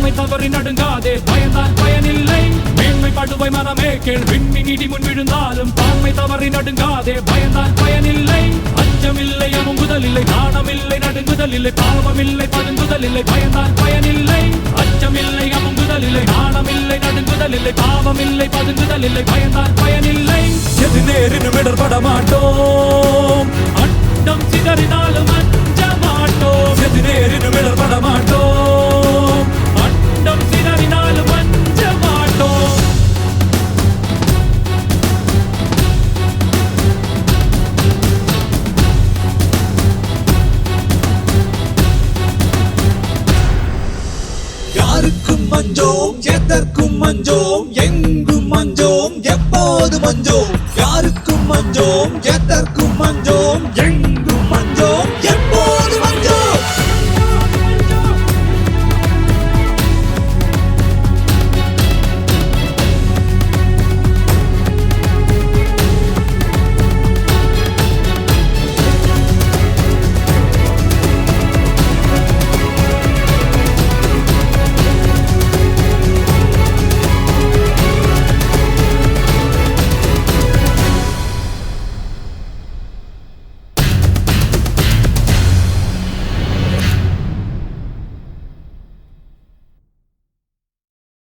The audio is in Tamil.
பான்மை தவறி நடுங்காதே பயந்தால் பயனில்லை மேன்மை படுவை மனமே கேள் விண்மீன் இடி முன் விழுந்தாலும் பான்மை தவறி நடுங்காதே பயந்தால் பயனில்லை அச்சமில்லை அமுங்குதல் இல்லை நாணமில்லை நடுங்குதல் இல்லை பாவமில்லை பதுங்குதல் இல்லை பயந்தால் பயனில்லை அச்சமில்லை அமுங்குதல் இல்லை நாணமில்லை நடுங்குதல் இல்லை பாவமில்லை பதுங்குதல் இல்லை பயந்தால் பயனில்லை எது நேரினும் இடர்பட மாட்டோம் அண்டம் சிதறினாலும் அஞ்ச மாட்டோம் எது நேரினும் இடர்பட மாட்டோம் அண்டம் சிதறினாலும் அஞ்ச மாட்டோம் யாருக்கும் மஞ்சோம் எதற்கும் மஞ்சோம் எங்கும் மஞ்சோம் எப்போது மஞ்சோம்